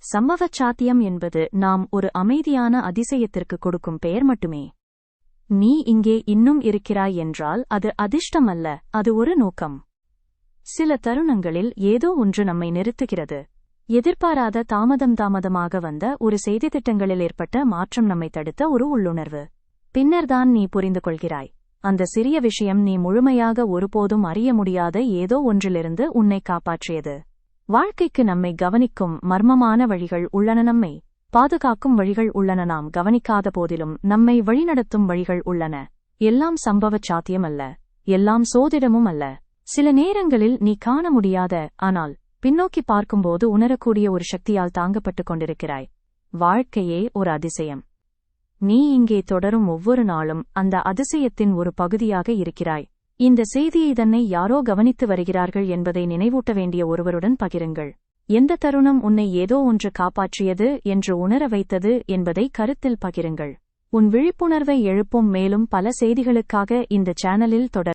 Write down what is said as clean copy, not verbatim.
சம்பவச் சாத்தியம் என்பது நாம் ஒரு அமைதியான அதிசயத்திற்கு கொடுக்கும் பெயர் மட்டுமே. நீ இங்கே இன்னும் இருக்கிறாய் என்றால் அது அதிர்ஷ்டம் அல்ல, அது ஒரு நோக்கம். சில தருணங்களில் ஏதோ ஒன்று நம்மை நிறுத்துகிறது. எதிர்பாராத தாமதமாக வந்த ஒரு செய்தித்திட்டங்களில் ஏற்பட்ட மாற்றம் நம்மை தடுத்த ஒரு உள்ளுணர்வு. பின்னர்தான் நீ புரிந்து கொள்கிறாய், அந்த சிறிய விஷயம் நீ முழுமையாக ஒருபோதும் அறிய முடியாத ஏதோ ஒன்றிலிருந்து உன்னை காப்பாற்றியது. வாழ்க்கைக்கு நம்மை கவனிக்கும் மர்மமான வழிகள் உள்ளன, நம்மை பாதுகாக்கும் வழிகள் உள்ளன, நாம் கவனிக்காத போதிலும் நம்மை வழிநடத்தும் வழிகள் உள்ளன. எல்லாம் சம்பவச் சாத்தியம் அல்ல, எல்லாம் சோதிடமும் அல்ல. சில நேரங்களில் நீ காண முடியாத, ஆனால் பின்னோக்கி பார்க்கும்போது உணரக்கூடிய ஒரு சக்தியால் தாங்கப்பட்டுக் கொண்டிருக்கிறாய். வாழ்க்கையே ஒரு அதிசயம். நீ இங்கே தொடரும் ஒவ்வொரு நாளும் அந்த அதிசயத்தின் ஒரு பகுதியாக இருக்கிறாய். இந்த செய்தியை தன்னை யாரோ கவனித்து வருகிறார்கள் என்பதை நினைவூட்ட வேண்டிய ஒருவருடன் பகிருங்கள். எந்த தருணம் உன்னை ஏதோ ஒன்று காப்பாற்றியது என்று உணர வைத்தது என்பதை கருத்தில் பகிருங்கள். உன் விழிப்புணர்வை எழுப்பும் மேலும் பல செய்திகளுக்காக இந்த சேனலில் தொடர்.